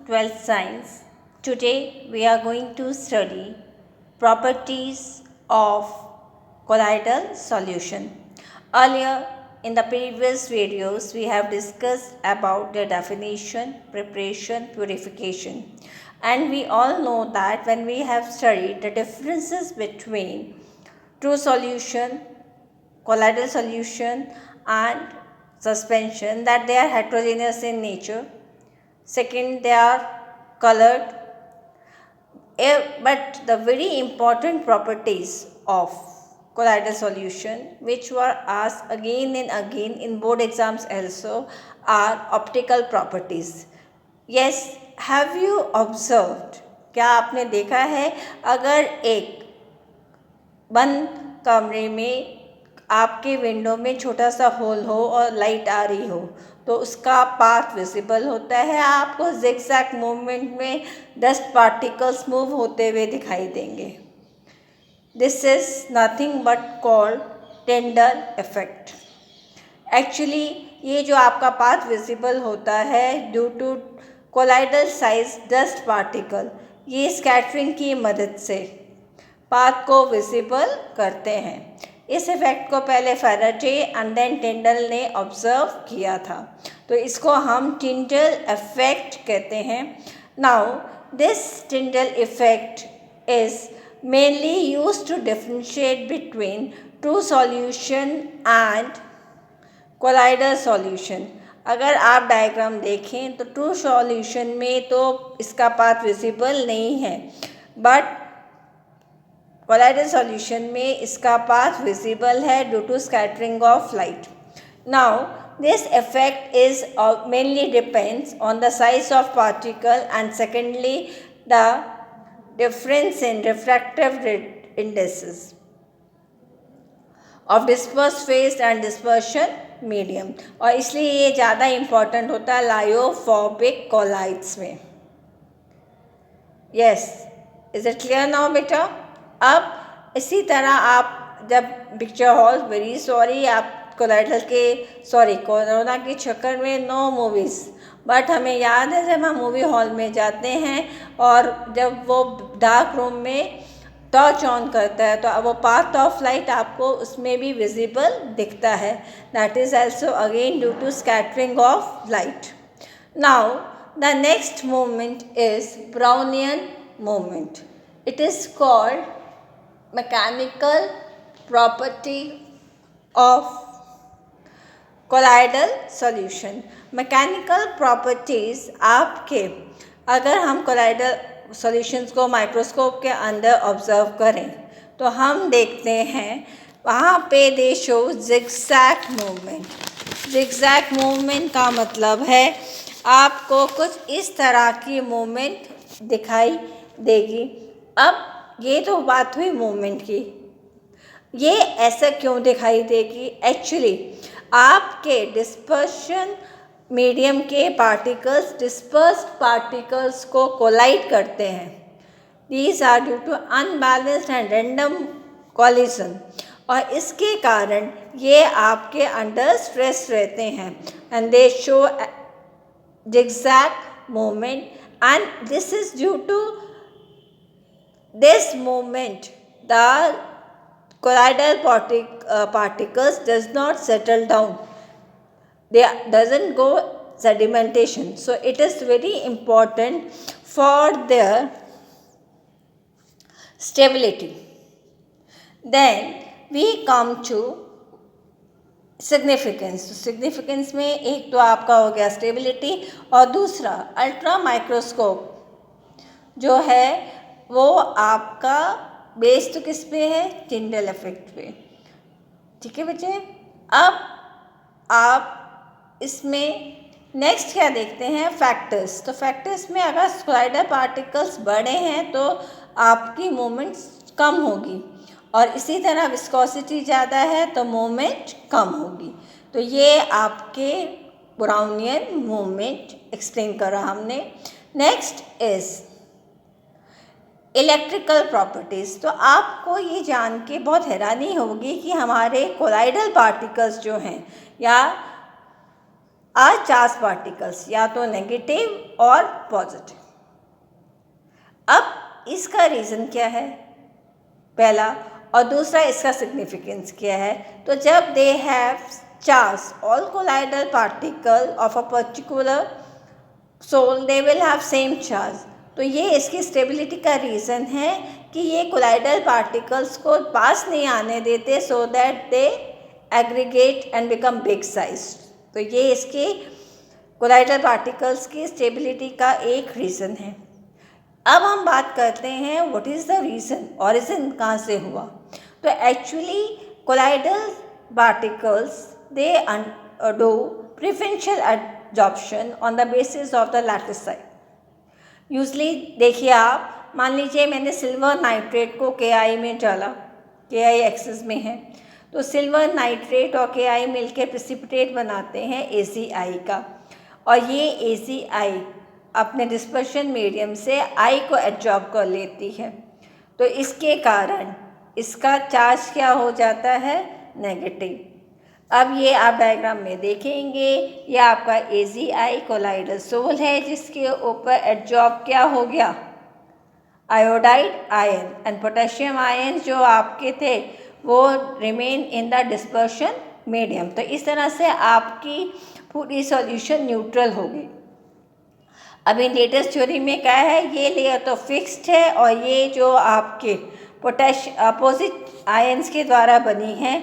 12th Science. Today we are going to study properties of colloidal solution. Earlier in the previous videos we have discussed about the definition, preparation, purification, and we all know that when we have studied the differences between true solution, colloidal solution and suspension, that they are heterogeneous in nature. Second, they are colored. But the very important properties of colloidal solution, which were asked again and again in board exams also, are optical properties. Yes, have you observed? क्या आपने देखा है अगर एक बंद कमरे में आपके विंडो में छोटा सा होल हो और लाइट आ रही हो तो उसका पाथ विजिबल होता है, आपको जिगजैग मूवमेंट में डस्ट पार्टिकल्स मूव होते हुए दिखाई देंगे. This is nothing but called Tyndall effect. Actually ये जो आपका पाथ विजिबल होता है due to colloidal size dust particle, ये स्कैटरिंग की मदद से पाथ को विजिबल करते हैं. इस इफेक्ट को पहले फैराडे एंड देन टिंडल ने ऑब्जर्व किया था, तो इसको हम टिंडल इफेक्ट कहते हैं. Now this Tyndall effect is mainly used to differentiate between true solution and colloidal solution. अगर आप डायग्राम देखें तो ट्रू सॉल्यूशन में तो इसका पाथ विजिबल नहीं है, बट colloidal solution में इसका path visible है due to scattering of light. Now this effect is mainly depends on the size of particle and secondly the difference in refractive indices of dispersed phase and dispersion medium, और इसलिए ये ज़्यादा important होता है lyophobic colloids में. Yes, is it clear now बेटा? अब इसी तरह आप जब पिक्चर हॉल, वेरी सॉरी, आप कोलाइडल के कोरोना के चक्कर में नो मूवीज़, बट हमें याद है जब हम मूवी हॉल में जाते हैं और जब वो डार्क रूम में टॉर्च ऑन करता है तो वो पाथ ऑफ लाइट आपको उसमें भी विजिबल दिखता है. That is also again due to scattering of light. Now the next movement is Brownian movement. It is called mechanical property of colloidal solution. Mechanical properties आपके, अगर हम colloidal solutions को microscope के अंदर ऑब्जर्व करें तो हम देखते हैं वहाँ पे दे show zigzag movement. zigzag movement का मतलब है आपको कुछ इस तरह की मूवमेंट दिखाई देगी. अब ये तो बात हुई मूवमेंट की, ये ऐसा क्यों दिखाई देगी? एक्चुअली आपके डिस्पर्शन मीडियम के पार्टिकल्स डिस्पर्स्ड पार्टिकल्स को कोलाइड करते हैं. These are due to unbalanced and random collision, और इसके कारण ये आपके अंडर स्ट्रेस रहते हैं and they show zigzag movement, and this is due to this movement the colloidal particles does not settle down, they doesn't go sedimentation, so it is very important for their stability. Then we come to significance. तो significance में एक तो आपका हो गया stability और दूसरा ultra microscope जो है वो आपका बेस तो किस पे है? टिंडल इफेक्ट पे. ठीक है बच्चे. अब आप इसमें नेक्स्ट क्या देखते हैं? फैक्टर्स. तो फैक्टर्स में अगर कोलाइडल पार्टिकल्स बड़े हैं तो आपकी मूवमेंट कम होगी, और इसी तरह विस्कोसिटी ज़्यादा है तो मूवमेंट कम होगी. तो ये आपके ब्राउनियन मूवमेंट एक्सप्लेन करा हमने. Next is electrical properties. तो आपको ये जान के बहुत हैरानी होगी कि हमारे कोलाइडल पार्टिकल्स जो हैं या चार्ज पार्टिकल्स या तो नेगेटिव और पॉजिटिव। अब इसका रीज़न क्या है पहला, और दूसरा इसका सिग्निफिकेंस क्या है। तो जब they have charge all colloidal particle of a particular sol they will have same charge, तो ये इसकी स्टेबिलिटी का रीज़न है कि ये कोलाइडल पार्टिकल्स को पास नहीं आने देते, so that they aggregate and become big size. तो ये इसके कोलाइडल पार्टिकल्स की स्टेबिलिटी का एक रीज़न है। अब हम बात करते हैं what is the reason, origin कहाँ से हुआ। तो actually colloidal particles they do preferential adsorption on the basis of the lattice side. Usually देखिए आप, मान लीजिए मैंने सिल्वर नाइट्रेट को KI में डाला, KI एक्सिस में है, तो सिल्वर नाइट्रेट और KI मिलकर प्रेसिपिटेट बनाते हैं ACI का, और ये ACI अपने डिस्पर्शन मीडियम से I को एब्जॉर्ब कर लेती है। तो इसके कारण इसका चार्ज क्या हो जाता है, नेगेटिव। अब ये आप डायग्राम में देखेंगे, ये आपका ACI कोलाइडल सोल है जिसके ऊपर एब्जॉर्ब क्या हो गया, iodide ion, and potassium ion जो आपके थे वो remain in the dispersion medium. तो इस तरह से आपकी पूरी सॉल्यूशन न्यूट्रल होगी। अभी लेटेस्ट थ्योरी में क्या है, ये लेयर तो फिक्स्ड है और ये जो आपके अपोजिट आयंस के द्वारा बनी है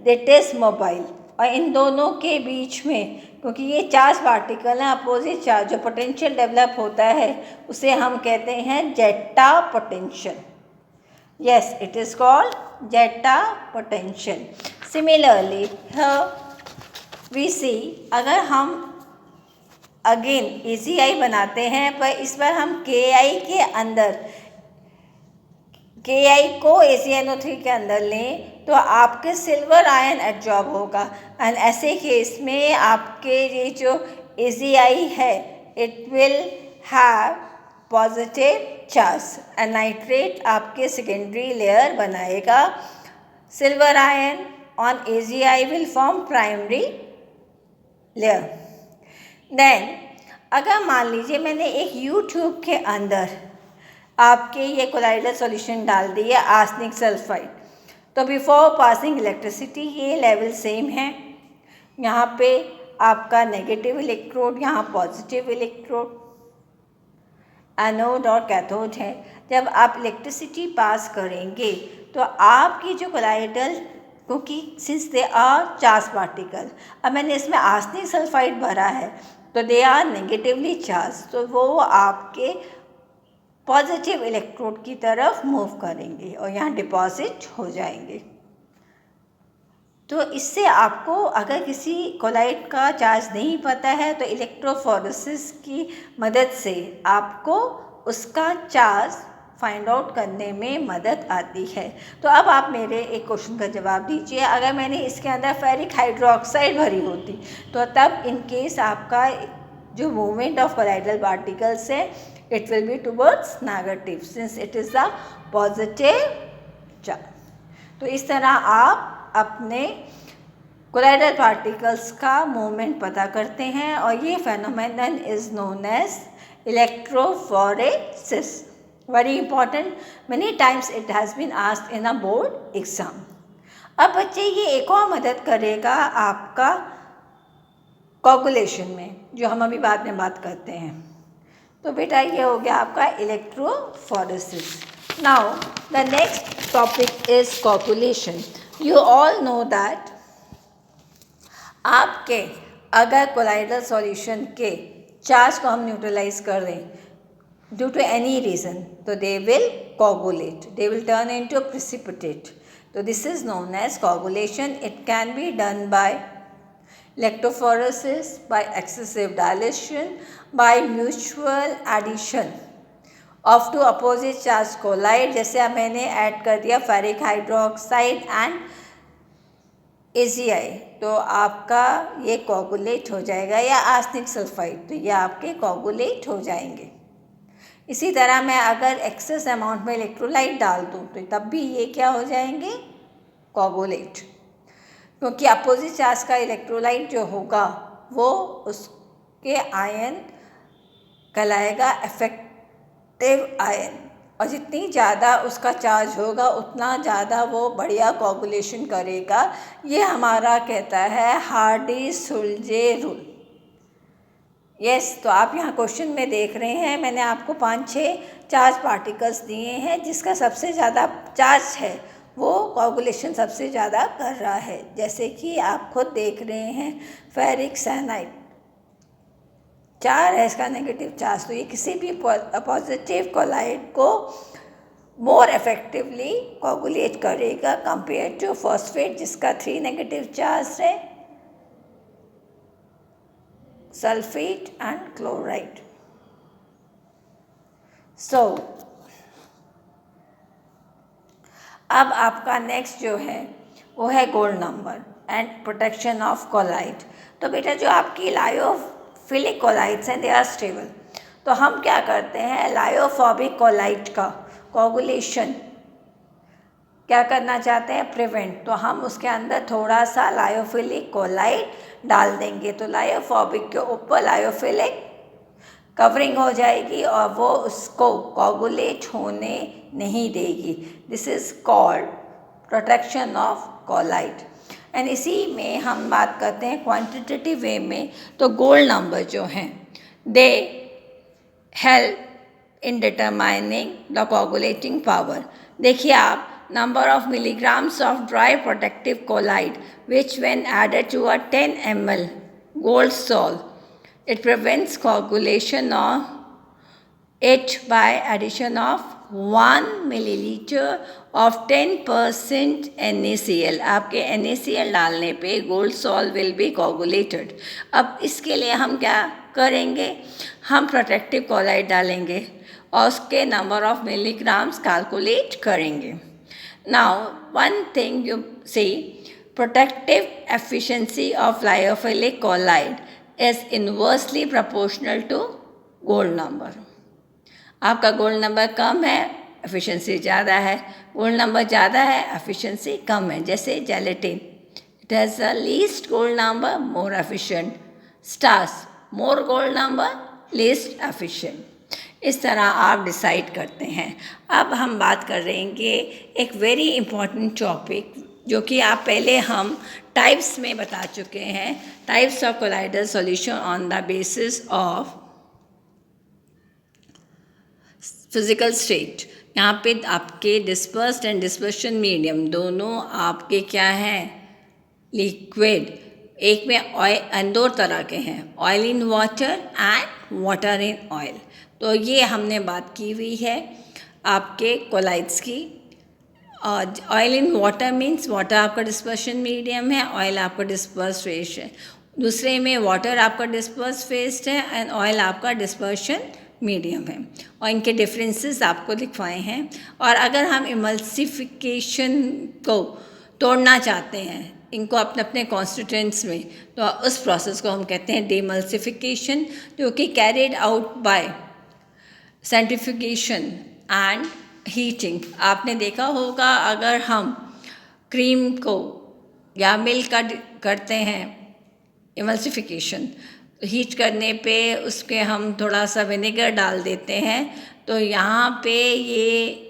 दैट इज मोबाइल, और इन दोनों के बीच में क्योंकि ये चार्ज पार्टिकल हैं, अपोजिट चार्ज जो पोटेंशियल डेवलप होता है उसे हम कहते हैं zeta potential. Yes, it is called zeta potential. Similarly we see, अगर हम अगेन ACI बनाते हैं पर इस बार हम KI के अंदर, KI को ACNO3 के अंदर लें तो आपके सिल्वर आयन एब्जॉर्ब होगा, एंड ऐसे केस में आपके ये जो ACI है it will have positive charge, and nitrate आपके सेकेंडरी लेयर बनाएगा। Silver ion on ACI will form primary layer. Then अगर मान लीजिए मैंने एक U-ट्यूब के अंदर आपके ये कोलाइडल सॉल्यूशन डाल दिया आर्सेनिक सल्फाइड, तो बिफोर पासिंग इलेक्ट्रिसिटी ये लेवल सेम है। यहाँ पे आपका नेगेटिव इलेक्ट्रोड, यहाँ पॉजिटिव इलेक्ट्रोड, एनोड और कैथोड है। जब आप इलेक्ट्रिसिटी पास करेंगे तो आपकी जो कोलाइडल, क्योंकि since they are charge particle, अब मैंने इसमें आर्सेनिक सल्फाइड भरा है तो दे आर नेगेटिवली चार्ज, तो वो आपके पॉजिटिव इलेक्ट्रोड की तरफ मूव करेंगे और यहाँ डिपॉजिट हो जाएंगे। तो इससे आपको अगर किसी कोलाइड का चार्ज नहीं पता है तो इलेक्ट्रोफोरेसिस की मदद से आपको उसका चार्ज फाइंड आउट करने में मदद आती है। तो अब आप मेरे एक क्वेश्चन का जवाब दीजिए, अगर मैंने इसके अंदर फेरिक हाइड्रोक्साइड भरी होती तो तब इन केस आपका जो मूवमेंट ऑफ कोलाइडल पार्टिकल्स है it will be towards negative since it is the positive charge. तो इस तरह आप अपने कोलाइडल पार्टिकल्स का मूवमेंट पता करते हैं और ये phenomenon is known as electrophoresis. Very important, many times it has been asked in a board exam. अब बच्चे ये एक और मदद करेगा आपका कोगुलेशन में, जो हम अभी बाद में बात करते हैं। तो बेटा ये हो गया आपका electrophoresis. Now the next topic is coagulation. You all know that आपके अगर कोलाइडल सॉल्यूशन के चार्ज को हम न्यूट्रलाइज कर दें due to any reason, so they will coagulate, they will turn into precipitate. So this is known as coagulation. It can be done by electrophoresis, by excessive dilation, by mutual addition of two opposite charge collide, जैसे अब मैंने add कर दिया ferric hydroxide and ACI, तो आपका ये coagulate हो जाएगा, या आर्सेनिक सल्फाइड, तो ये आपके कोगुलेट हो जाएंगे। इसी तरह मैं अगर एक्सेस अमाउंट में इलेक्ट्रोलाइट डाल दूँ तो तब भी ये क्या हो जाएंगे, कोगुलेट, क्योंकि अपोजिट चार्ज का इलेक्ट्रोलाइट जो होगा वो उसके आयन कहलाएगा इफेक्टिव आयन, और जितनी ज़्यादा उसका चार्ज होगा उतना ज़्यादा वो बढ़िया कोगुलेशन करेगा। ये हमारा कहता है हार्डी-सुलजे रूल। यस, तो आप यहाँ क्वेश्चन में देख रहे हैं, मैंने आपको 5-6 चार्ज पार्टिकल्स दिए हैं, जिसका सबसे ज़्यादा चार्ज है वो कोगुलेशन सबसे ज़्यादा कर रहा है। जैसे कि आप खुद देख रहे हैं, फेरिक साइनाइड 4 है इसका नेगेटिव चार्ज, तो ये किसी भी पॉजिटिव कोलाइड को मोर इफेक्टिवली कोगुलेट करेगा कंपेयर टू फॉस्फेट जिसका 3 नेगेटिव चार्ज है, सल्फेट एंड क्लोराइड। सो अब आपका नेक्स्ट जो है वो है gold number and protection of colloid. तो बेटा जो आपकी लायोफिलिक कोलाइड्स हैं दे आर स्टेबल, तो हम क्या करते हैं, लायोफोबिक कोलाइड का कोगुलेशन क्या करना चाहते हैं, प्रिवेंट। तो हम उसके अंदर थोड़ा सा लायोफिलिक कोलाइड डाल देंगे, तो लायोफोबिक के ऊपर लायोफिलिक कवरिंग हो जाएगी और वो उसको कोगुलेट होने नहीं देगी। This is called protection of colloid. And इसी में हम बात करते हैं क्वांटिटेटिव वे में, तो गोल्ड नंबर जो हैं they help in determining the coagulating power. देखिए आप, number of milligrams of dry protective collide which when added to a 10 ml gold sol, it prevents coagulation of it by addition of 1 milliliter of 10% NaCl। आपके NaCl डालने पे gold sol will be coagulated. अब इसके लिए हम क्या करेंगे, हम प्रोटेक्टिव कोलाइड डालेंगे और उसके नंबर ऑफ मिलीग्राम्स कैलकुलेट करेंगे। Now, one thing you see, protective efficiency of lyophilic collide is inversely proportional to gold number। आपका गोल्ड नंबर कम है, एफिशिएंसी ज़्यादा है, गोल्ड नंबर ज़्यादा है, एफिशिएंसी कम है। जैसे gelatin, it has the least gold number, more efficient. Starch, more gold number, least efficient. इस तरह आप डिसाइड करते हैं। अब हम बात कर रहेंगे एक वेरी इम्पॉर्टेंट टॉपिक जो कि आप पहले हम टाइप्स में बता चुके हैं, types of colloidal solution on the basis of physical state. यहाँ पे आपके डिस्पर्स्ड एंड डिस्पर्शन मीडियम दोनों आपके क्या हैं, लिक्विड। एक में ऑयल, 2 तरह के हैं, oil in water and water in oil. तो ये हमने बात की हुई है आपके कोलाइड्स की। Oil in water means water आपका डिस्पर्शन मीडियम है, ऑयल आपका डिस्पर्स फेस है। दूसरे में वाटर आपका डिस्पर्स फेस है एंड ऑयल आपका डिस्पर्शन मीडियम है, और इनके डिफरेंसेस आपको लिखवाए हैं। और अगर हम इमल्सिफिकेशन को तोड़ना चाहते हैं इनको अपने अपने कॉन्स्टिट्यूएंट्स में, तो उस प्रोसेस को हम कहते हैं डिमल्सिफिकेशन, जो कि carried out by centrifugation and heating. आपने देखा होगा अगर हम क्रीम को या मिल्क का करते हैं इमल्सिफिकेशन, हीट करने पे उसके हम थोड़ा सा विनेगर डाल देते हैं, तो यहाँ पे ये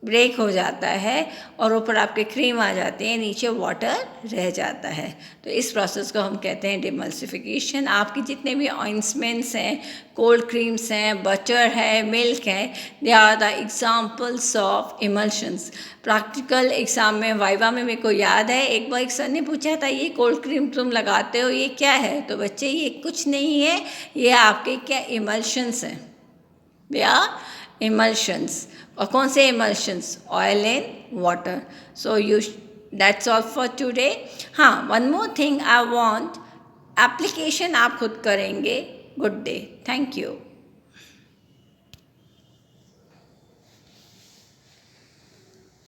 ब्रेक हो जाता है और ऊपर आपके क्रीम आ जाते हैं, नीचे वाटर रह जाता है। तो इस प्रोसेस को हम कहते हैं डिमल्सिफिकेशन। आपके जितने भी ऑइंटमेंट्स हैं, कोल्ड क्रीम्स हैं, बटर है, मिल्क है, they are the examples of emulsions. Practical exam में, वाइवा में मेरे को याद है एक बार एक सर ने पूछा था, ये कोल्ड क्रीम तुम लगाते हो ये क्या है? तो बच्चे ये कुछ नहीं है, ये आपके क्या इमल्शंस हैं, दे आर इमल्शंस। और कौन से emulsions? Oil in water. So you that's all for today. हाँ, one more thing I want, application आप खुद करेंगे। Good day, thank you.